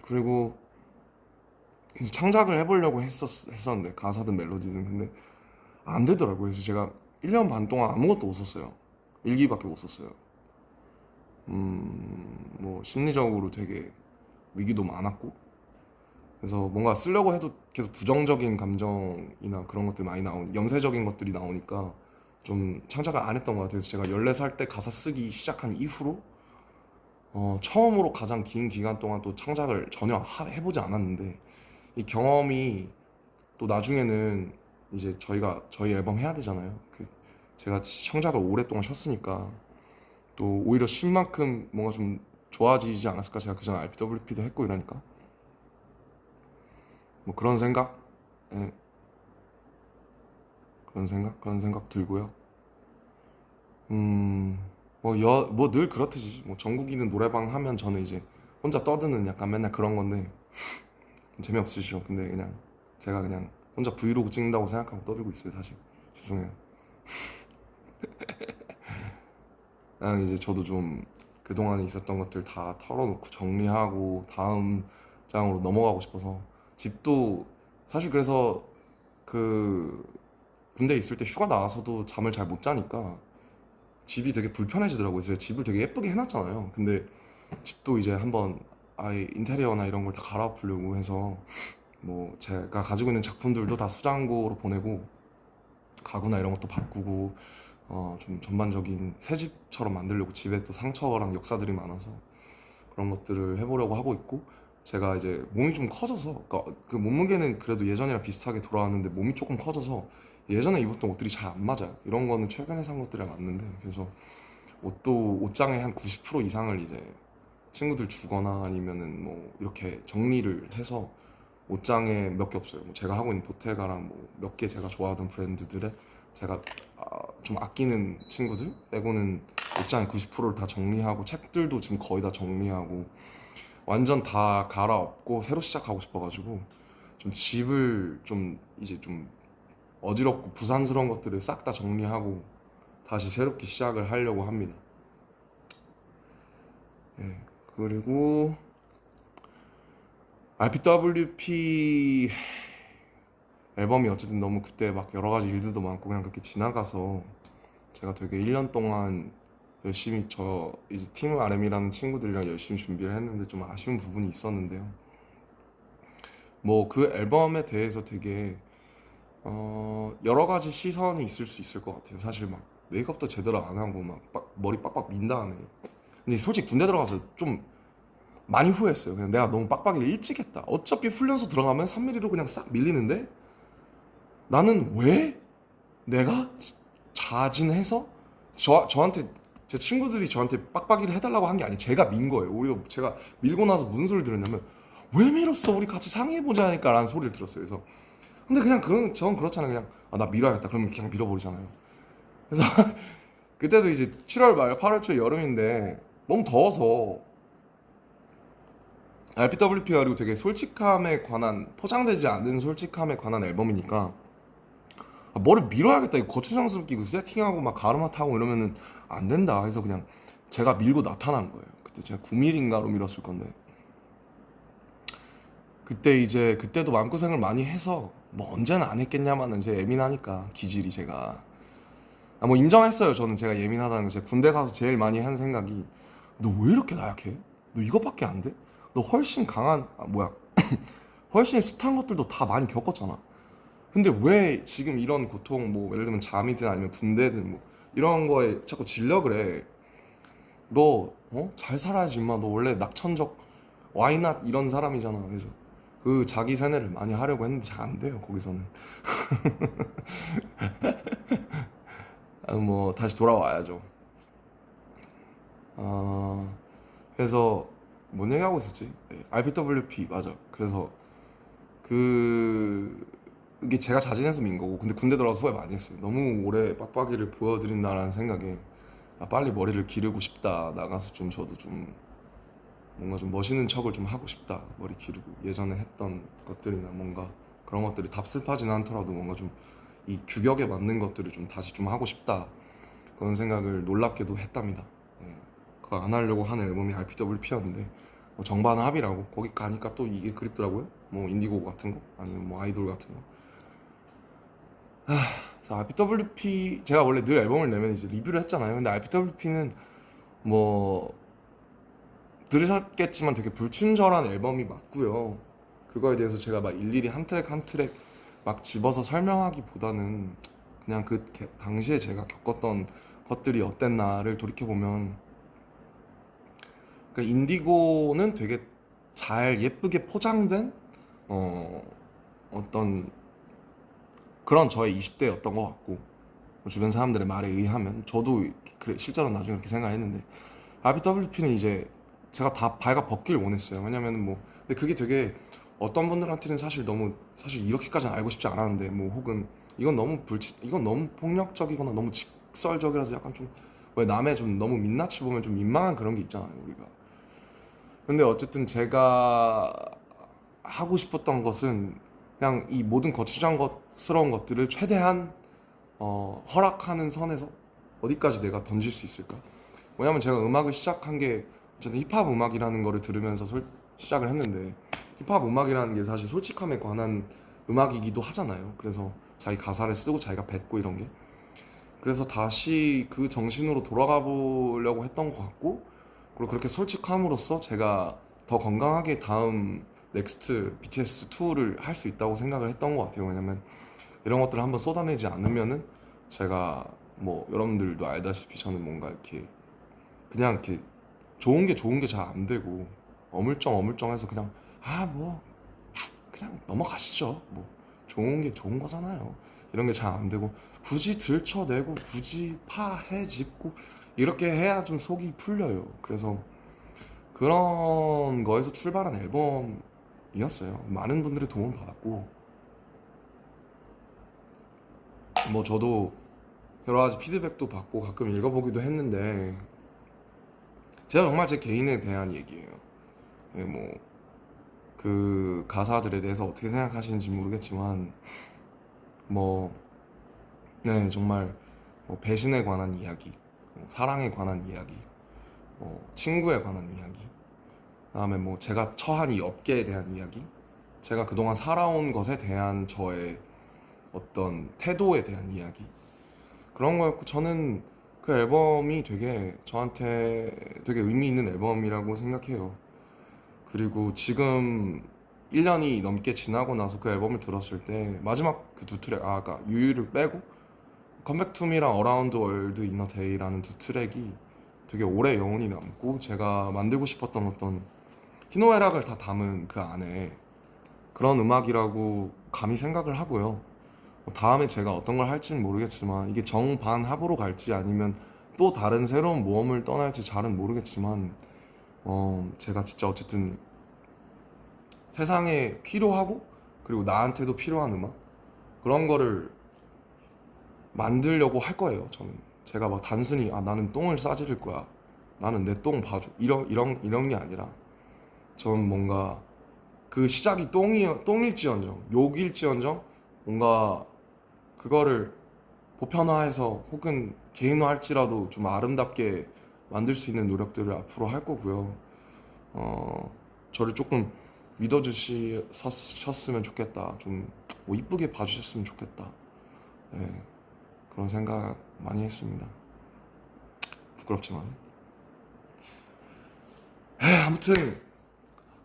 그리고 이제 창작을 해보려고 했었는데 가사든 멜로디든 근데 안 되더라고요. 그래서 제가 1년 반 동안 아무것도 못 썼어요. 일기밖에 못 썼어요. 뭐 심리적으로 되게 위기도 많았고 그래서 뭔가 쓰려고 해도 계속 부정적인 감정이나 그런 것들 많이 나오니 염세적인 것들이 나오니까 좀 창작을 안 했던 것 같아요. 그래서 제가 14살 때 가사 쓰기 시작한 이후로 처음으로 가장 긴 기간 동안 또 창작을 전혀 해보지 않았는데 이 경험이 또 나중에는 이제 저희 앨범 해야 되잖아요. 제가 창작을 오랫동안 쉬었으니까 또 오히려 쉰 만큼 뭔가 좀 좋아지지 않았을까. 제가 그전에 RPWP도 했고 이러니까 뭐 그런 생각, 예, 그런 생각 들고요. 뭐 늘 그렇듯이 뭐 전국이는 노래방 하면 저는 이제 혼자 떠드는 약간 맨날 그런 건데 좀 재미없으시죠. 근데 그냥 제가 그냥 혼자 브이로그 찍는다고 생각하고 떠들고 있어요, 사실. 죄송해요. 그냥 이제 저도 좀 그동안에 있었던 것들 다 털어놓고 정리하고 다음 장으로 넘어가고 싶어서 집도 사실 그래서 그 군대 있을 때 휴가 나와서도 잠을 잘 못 자니까 집이 되게 불편해지더라고요. 제가 집을 되게 예쁘게 해놨잖아요. 근데 집도 이제 한번 아예 인테리어나 이런 걸 다 갈아엎으려고 해서 뭐 제가 가지고 있는 작품들도 다 수장고로 보내고 가구나 이런 것도 바꾸고 좀 전반적인 새 집처럼 만들려고. 집에 또 상처랑 역사들이 많아서 그런 것들을 해보려고 하고 있고, 제가 이제 몸이 좀 커져서 그러니까 그 몸무게는 그래도 예전이랑 비슷하게 돌아왔는데 몸이 조금 커져서 예전에 입었던 옷들이 잘 안 맞아요. 이런 거는 최근에 산 것들이랑 맞는데, 그래서 옷도 옷장의 한 90% 이상을 이제 친구들 주거나 아니면은 뭐 이렇게 정리를 해서 옷장에 몇 개 없어요. 뭐 제가 하고 있는 보테가랑 뭐 몇 개 제가 좋아하던 브랜드들에 제가 좀 아끼는 친구들 빼고는 옷장의 90%를 다 정리하고, 책들도 지금 거의 다 정리하고 완전 다 갈아엎고 새로 시작하고 싶어가지고 좀 집을 좀 이제 좀 어지럽고 부산스러운 것들을 싹 다 정리하고 다시 새롭게 시작을 하려고 합니다. 예. 그리고 RPWP 앨범이 어쨌든 너무 그때 막 여러 가지 일들도 많고 그냥 그렇게 지나가서 제가 되게 1년 동안 열심히 저 이제 팀 RM이라는 친구들이랑 열심히 준비를 했는데 좀 아쉬운 부분이 있었는데요. 뭐 그 앨범에 대해서 되게 여러 가지 시선이 있을 수 있을 것 같아요. 사실 막 메이크업도 제대로 안 하고 막 머리 빡빡 민 다음에. 근데 솔직히 군대 들어가서 좀 많이 후회했어요. 그냥 내가 너무 빡빡이 일찍 했다. 어차피 훈련소 들어가면 3mm로 그냥 싹 밀리는데 나는 왜 내가 자진해서 저한테 제 친구들이 저한테 빡빡이를 해달라고 한 게 아니, 제가 민 거예요. 오히려 제가 밀고 나서 무슨 소리를 들었냐면 왜 밀었어? 우리 같이 상의해보자 하니까 라는 소리를 들었어요. 그래서 근데 그냥 그런 전 그렇잖아요. 그냥 나 밀어야겠다. 그러면 그냥 밀어버리잖아요. 그래서 그때도 이제 7월 말 8월 초 여름인데 너무 더워서 RPWP가 그리고 되게 솔직함에 관한, 포장되지 않은 솔직함에 관한 앨범이니까 뭐를 밀어야겠다. 이거 고추장스럽게 끼고 세팅하고 막 가르마 타고 이러면은 안 된다 해서 그냥 제가 밀고 나타난 거예요. 그때 제가 9mm인가로 밀었을 건데 그때 이제 그때도 마음고생을 많이 해서 뭐 언제는 안 했겠냐마는 제 예민하니까 기질이 제가 뭐 인정했어요. 저는 제가 예민하다는 거. 제가 군대 가서 제일 많이 한 생각이 너 왜 이렇게 나약해? 너 이것밖에 안 돼? 너 훨씬 강한 뭐야 훨씬 숱한 것들도 다 많이 겪었잖아. 근데 왜 지금 이런 고통, 뭐 예를 들면 잠이든 아니면 군대든 뭐 이런 거에 자꾸 질려 그래? 너 잘 살아야지 임마. 너 원래 낙천적 와이낫 이런 사람이잖아. 그래서 그 자기 세뇌를 많이 하려고 했는데 잘 안 돼요 거기서는. 뭐 다시 돌아와야죠. 아 그래서 뭔 얘기하고 있었지? 네, RPWP 맞아. 그래서 그 이게 제가 자진해서 민 거고, 근데 군대 들어가서 후회 많이 했어요. 너무 오래 빡빡이를 보여드린다라는 생각에 빨리 머리를 기르고 싶다. 나가서 좀 저도 좀 뭔가 좀 멋있는 척을 좀 하고 싶다. 머리 기르고 예전에 했던 것들이나 뭔가 그런 것들이 답습하진 않더라도 뭔가 좀 이 규격에 맞는 것들을 좀 다시 좀 하고 싶다. 그런 생각을 놀랍게도 했답니다. 예, 그거 안 하려고 한 앨범이 RPWP였는데 정반합이라고 거기 가니까 또 이게 그립더라고요. 뭐 인디고 같은 거 아니면 뭐 아이돌 같은 거. 그래서 RPWP 제가 원래 늘 앨범을 내면 이제 리뷰를 했잖아요. 근데 RPWP는 뭐 들으셨겠지만 되게 불친절한 앨범이 맞고요. 그거에 대해서 제가 막 일일이 한 트랙 한 트랙 막 집어서 설명하기보다는 그냥 그 당시에 제가 겪었던 것들이 어땠나를 돌이켜 보면, 그러니까 인디고는 되게 잘 예쁘게 포장된 어, 어떤 그런 저의 20대였던 것 같고, 주변 사람들의 말에 의하면 저도 그래, 실제로 나중에 그렇게 생각했는데 RBWP는 이제 제가 다 발가 벗길 원했어요. 왜냐면 뭐 근데 그게 되게 어떤 분들한테는 사실 너무 사실 이렇게까지는 알고 싶지 않았는데 뭐 혹은 이건 너무 폭력적이거나 너무 직설적이라서 약간 좀 왜 남의 좀 너무 민낯을 보면 좀 민망한 그런 게 있잖아요 우리가. 근데 어쨌든 제가 하고 싶었던 것은 그냥 이 모든 거추장스러운 것들을 최대한 허락하는 선에서 어디까지 내가 던질 수 있을까? 왜냐면 제가 음악을 시작한 게 어쨌든 힙합 음악이라는 거를 들으면서 시작을 했는데 힙합 음악이라는 게 사실 솔직함에 관한 음악이기도 하잖아요. 그래서 자기 가사를 쓰고 자기가 뱉고 이런 게 그래서 다시 그 정신으로 돌아가 보려고 했던 것 같고 그리고 그렇게 솔직함으로써 제가 더 건강하게 다음 넥스트 BTS 2를 할 수 있다고 생각을 했던 것 같아요. 왜냐면 이런 것들을 한번 쏟아내지 않으면은 제가 뭐 여러분들도 알다시피 저는 뭔가 이렇게 그냥 이렇게 좋은 게 잘 안 되고 어물쩡어물쩡해서 그냥 뭐 그냥 넘어가시죠. 뭐 좋은 게 좋은 거잖아요. 이런 게 잘 안 되고 굳이 들춰내고 굳이 파헤집고 이렇게 해야 좀 속이 풀려요. 그래서 그런 거에서 출발한 앨범이었어요. 많은 분들의 도움을 받았고 뭐 저도 여러 가지 피드백도 받고 가끔 읽어보기도 했는데 제가 정말 제 개인에 대한 얘기예요. 예, 뭐 그 가사들에 대해서 어떻게 생각하시는지 모르겠지만 뭐 네, 정말 뭐 배신에 관한 이야기, 뭐 사랑에 관한 이야기, 뭐 친구에 관한 이야기, 그다음에 뭐 제가 처한 이 업계에 대한 이야기, 제가 그동안 살아온 것에 대한 저의 어떤 태도에 대한 이야기 그런 거였고 저는 그 앨범이 되게 저한테 되게 의미 있는 앨범이라고 생각해요. 그리고 지금 1년이 넘게 지나고 나서 그 앨범을 들었을 때 마지막 그 두 트랙 아까 유유를 빼고 컴백 투미랑 어라운드 월드 이너 데이라는 두 트랙이 되게 오래 영혼이 남고 제가 만들고 싶었던 어떤 희노애락을 다 담은 그 안에 그런 음악이라고 감히 생각을 하고요. 뭐 다음에 제가 어떤 걸 할지는 모르겠지만 이게 정반합으로 갈지 아니면 또 다른 새로운 모험을 떠날지 잘은 모르겠지만 제가 진짜 어쨌든 세상에 필요하고 그리고 나한테도 필요한 음악 그런 거를 만들려고 할 거예요. 저는 제가 막 단순히 나는 똥을 싸지를 거야. 나는 내 똥 봐줘. 이런 게 아니라 저는 뭔가 그 시작이 똥일지언정 욕일지언정 뭔가 그거를 보편화해서 혹은 개인화할지라도 좀 아름답게 만들 수 있는 노력들을 앞으로 할 거고요. 저를 조금 믿어주셨으면 좋겠다. 좀뭐 이쁘게 봐주셨으면 좋겠다. 네, 그런 생각 많이 했습니다. 부끄럽지만. 아무튼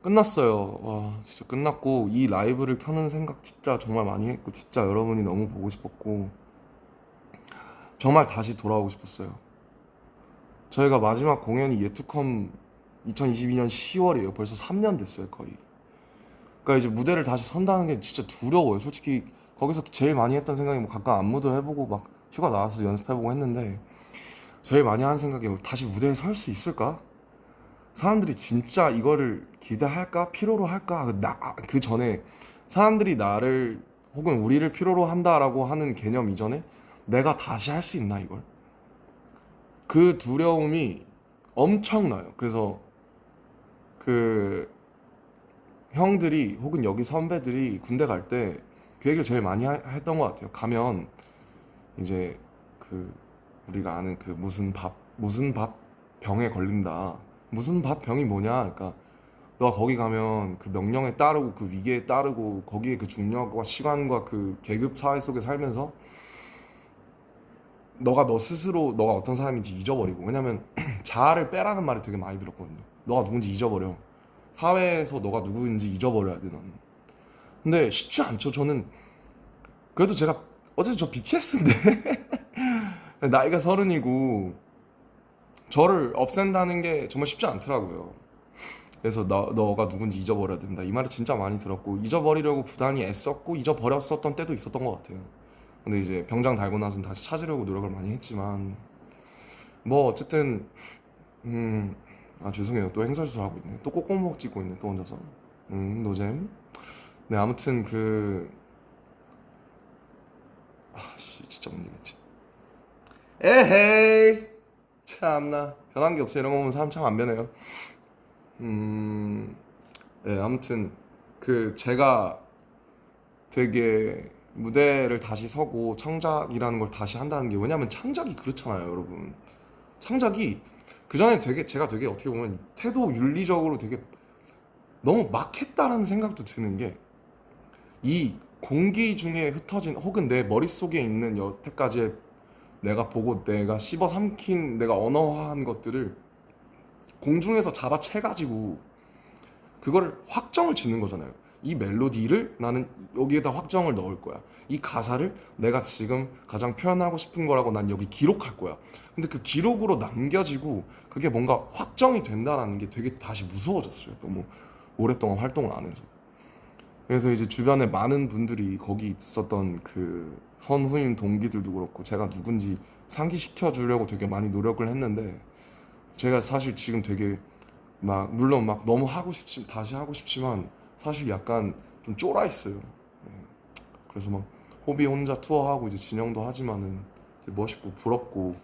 끝났어요. 와, 진짜 끝났고 이 라이브를 켜는 생각 진짜 정말 많이 했고 진짜 여러분이 너무 보고 싶었고 정말 다시 돌아오고 싶었어요. 저희가 마지막 공연이 예투컴 2022년 10월이에요. 벌써 3년 됐어요, 거의. 그러니까 이제 무대를 다시 선다는 게 진짜 두려워요. 솔직히 거기서 제일 많이 했던 생각이 뭐 가끔 안무도 해보고 막 휴가 나와서 연습해보고 했는데 제일 많이 하는 생각이 다시 무대에 설 수 있을까? 사람들이 진짜 이거를 기대할까? 필요로 할까? 그 전에 사람들이 나를 혹은 우리를 필요로 한다라고 하는 개념 이전에 내가 다시 할 수 있나 이걸? 그 두려움이 엄청나요. 그래서 그 형들이 혹은 여기 선배들이 군대 갈 때 그 얘기를 제일 많이 했던 것 같아요. 가면 이제 그 우리가 아는 그 무슨 밥 병에 걸린다. 무슨 밥 병이 뭐냐? 그러니까 너가 거기 가면 그 명령에 따르고 그 위계에 따르고 거기에 그 중력과 시간과 그 계급 사회 속에 살면서 너가 너 스스로 너가 어떤 사람인지 잊어버리고 왜냐면 자아를 빼라는 말이 되게 많이 들었거든요. 너가 누군지 잊어버려. 사회에서 너가 누구인지 잊어버려야 돼 너는. 근데 쉽지 않죠. 저는 그래도 제가 어쨌든 저 BTS인데 나이가 30이고 저를 없앤다는 게 정말 쉽지 않더라고요. 그래서 너가 누군지 잊어버려야 된다. 이 말을 진짜 많이 들었고 잊어버리려고 부단히 애썼고 잊어버렸었던 때도 있었던 것 같아요. 근데 이제 병장 달고 나서는 다시 찾으려고 노력을 많이 했지만 뭐 어쨌든 죄송해요. 또 행설술 하고 있네. 또 꼬꼬목 찍고 있네. 또 혼자서. 노잼. 네, 아무튼 씨, 진짜 못 이겼지. 에헤이. 참나. 변한 게 없어. 이런 거 보면 사람 참 안 변해요. 음, 네, 아무튼 제가 되게 무대를 다시 서고 창작이라는 걸 다시 한다는 게, 왜냐면 창작이 그렇잖아요, 여러분. 창작이 그전에 제가 되게 어떻게 보면 태도 윤리적으로 되게 너무 막 했다라는 생각도 드는 게, 이 공기 중에 흩어진 혹은 내 머릿속에 있는 여태까지 내가 보고 내가 씹어 삼킨 내가 언어화한 것들을 공중에서 잡아채가지고 그거를 확정을 짓는 거잖아요. 이 멜로디를 나는 여기에다 확정을 넣을 거야. 이 가사를 내가 지금 가장 표현하고 싶은 거라고 난 여기 기록할 거야. 근데 그 기록으로 남겨지고 그게 뭔가 확정이 된다라는 게 되게 다시 무서워졌어요. 너무 오랫동안 활동을 안 해서. 그래서 이제 주변에 많은 분들이 거기 있었던 그 선후임 동기들도 그렇고 제가 누군지 상기시켜 주려고 되게 많이 노력을 했는데, 제가 사실 지금 되게 막 물론 막 너무 다시 하고 싶지만 사실 약간 좀 쫄아 있어요. 예. 그래서 막 호비 혼자 투어하고 이제 진영도 하지만은 이제 멋있고 부럽고,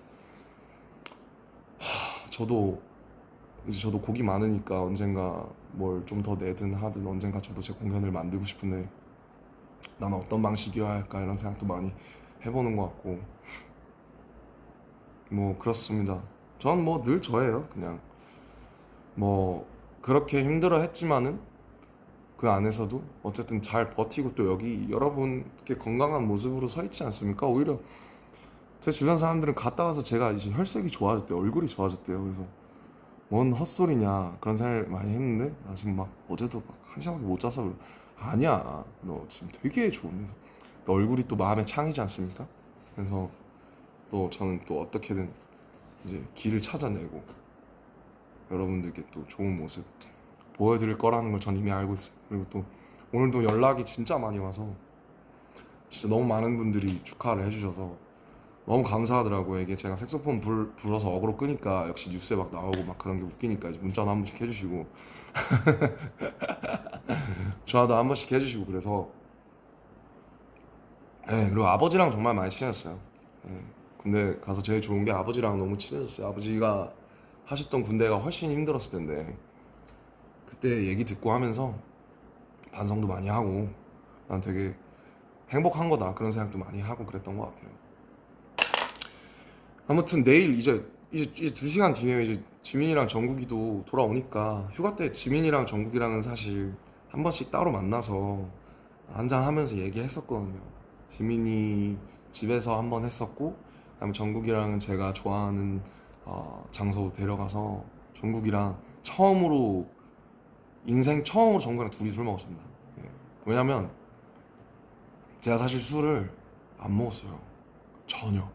저도 곡이 많으니까 언젠가 뭘 좀 더 내든 하든 언젠가 저도 제 공연을 만들고 싶은데 나는 어떤 방식이어야 할까 이런 생각도 많이 해보는 것 같고, 뭐 그렇습니다. 전 뭐 늘 저예요. 그냥 뭐 그렇게 힘들어 했지만은 그 안에서도 어쨌든 잘 버티고 또 여기 여러분께 건강한 모습으로 서 있지 않습니까? 오히려 제 주변 사람들은 갔다 와서 제가 이제 혈색이 좋아졌대요. 얼굴이 좋아졌대요. 그래서 뭔 헛소리냐 그런 생각을 많이 했는데, 나 지금 막 어제도 막 한 시간밖에 못 자서 아니야, 너 지금 되게 좋은데 너 얼굴이 또 마음에 창이지 않습니까? 그래서 또 저는 또 어떻게든 이제 길을 찾아내고 여러분들께 또 좋은 모습 보여드릴 거라는 걸 전 이미 알고 있어요. 그리고 또 오늘도 연락이 진짜 많이 와서 진짜 너무 많은 분들이 축하를 해주셔서 너무 감사하더라고요. 이게 제가 색소폰 불어서 어그로 끄니까 역시 뉴스에 막 나오고 막 그런 게 웃기니까 이제 문자도 한 번씩 해주시고 전화도 한 번씩 해주시고 그래서, 네, 그리고 아버지랑 정말 많이 친해졌어요. 네, 군대 가서 제일 좋은 게 아버지랑 너무 친해졌어요. 아버지가 하셨던 군대가 훨씬 힘들었을 텐데 그때 얘기 듣고 하면서 반성도 많이 하고 난 되게 행복한 거다 그런 생각도 많이 하고 그랬던 것 같아요. 아무튼 내일 이제 2시간 뒤에 이제 지민이랑 정국이도 돌아오니까, 휴가 때 지민이랑 정국이랑은 사실 한 번씩 따로 만나서 한잔 하면서 얘기했었거든요. 지민이 집에서 한 번 했었고, 그다음에 정국이랑은 제가 좋아하는 장소 데려가서 정국이랑 인생 처음으로 정국이랑 둘이 술 먹었습니다. 예. 왜냐면 제가 사실 술을 안 먹었어요. 전혀.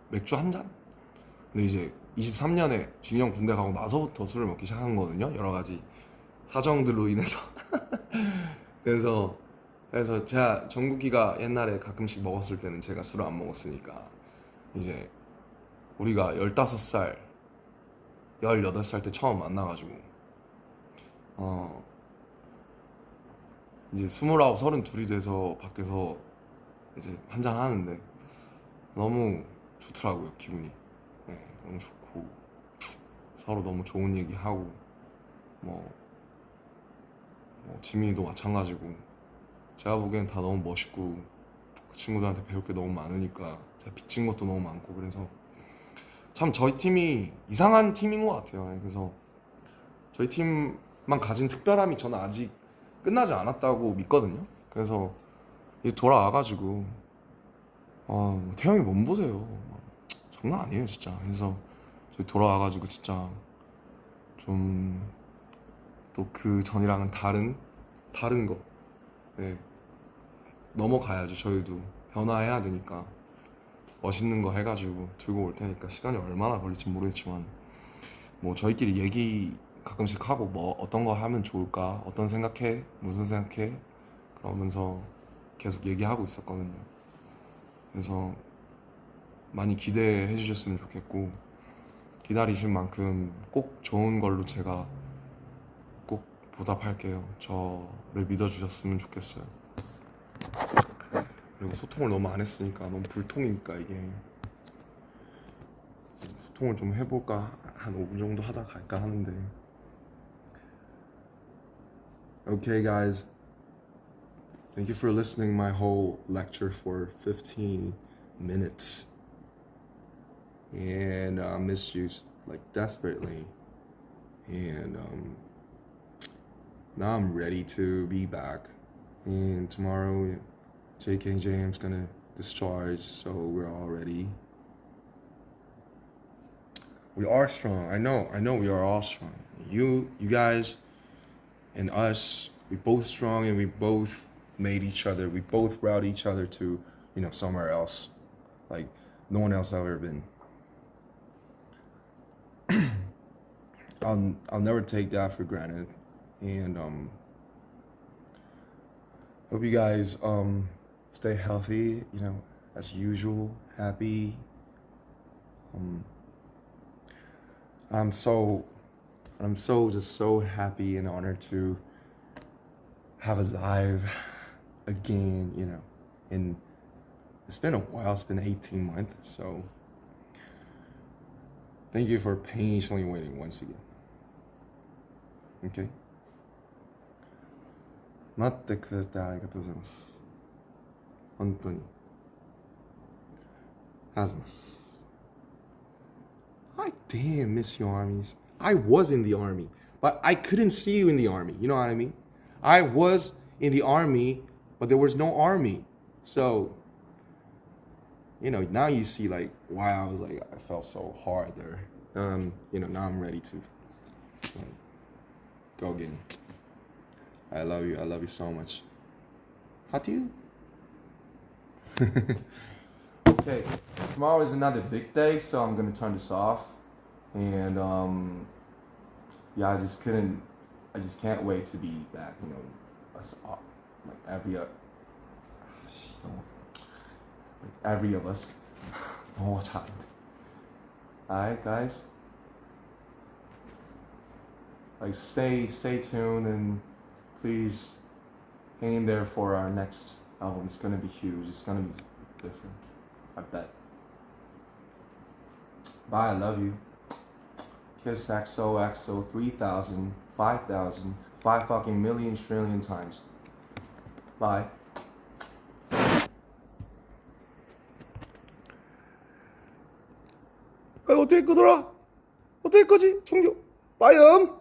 맥주 한 잔? 근데 이제 23년에 진영 군대 가고 나서부터 술을 먹기 시작한 거거든요. 여러 가지 사정들로 인해서. 그래서 제가 정국이가 옛날에 가끔씩 먹었을 때는 제가 술을 안 먹었으니까 이제 우리가 15살, 18살 때 처음 만나가지고 어 이제 29, 32이 돼서 밖에서 이제 한잔 하는데 너무 좋더라고요, 기분이. 네, 너무 좋고 서로 너무 좋은 얘기하고 뭐, 지민이도 마찬가지고 제가 보기엔 다 너무 멋있고 그 친구들한테 배울 게 너무 많으니까 제가 빚진 것도 너무 많고, 그래서 참 저희 팀이 이상한 팀인 것 같아요. 네, 그래서 저희 팀만 가진 특별함이 저는 아직 끝나지 않았다고 믿거든요. 그래서 이제 돌아와가지고 태형이 몸 보세요. 장난 아니에요 진짜. 그래서 저희 돌아와가지고 진짜 좀 또 그 전이랑은 다른 거, 네, 넘어가야죠. 저희도 변화해야 되니까 멋있는 거 해가지고 들고 올 테니까 시간이 얼마나 걸릴지 모르겠지만 뭐 저희끼리 얘기 가끔씩 하고 뭐 어떤 거 하면 좋을까, 어떤 생각해, 무슨 생각해, 그러면서 계속 얘기하고 있었거든요. 그래서 많이 기대해 주셨으면 좋겠고, 기다리신 만큼 꼭 좋은 걸로 제가 꼭 보답할게요. 저를 믿어주셨으면 좋겠어요. 그리고 소통을 너무 안 했으니까 너무 불통이니까 이게 소통을 좀 해볼까, 한 5분 정도 하다 갈까 하는데. Okay guys, thank you for listening my whole lecture for 15 minutes. And I missed you like desperately. And now I'm ready to be back. And tomorrow, JKJM's gonna discharge, so we're all ready. We are strong. I know we are all strong. You guys and us, we both strong, and we both made each other. We both brought each other to, somewhere else. Like no one else have ever been. I'll never take that for granted. And hope you guys stay healthy, as usual, happy. I'm so just so happy and honored to have a live again, and it's been a while. It's been 18 months, so thank you for patiently waiting once again. Okay? 待ってくれてありがとうございます。本当に。ありがとうございます。I damn miss your armies. I was in the army, but I couldn't see you in the army. You know what I mean? I was in the army, but there was no army. So, now you see like why I was like I felt so hard there. Now I'm ready to go again. I love you. I love you so much. How do you? Okay, tomorrow is another big day, so I'm gonna turn this off. And I just can't wait to be back. Us all, like every of us. One more time. Alright, guys. Like stay tuned, and please hang in there for our next album. It's gonna be huge. It's gonna be different. I bet. Bye. I love you. Kiss XOXO 3,000, 5,000, 5 fucking million trillion times. Bye. 어떻게 끄더라? 어떻게 끄지? 종료. 빠이음.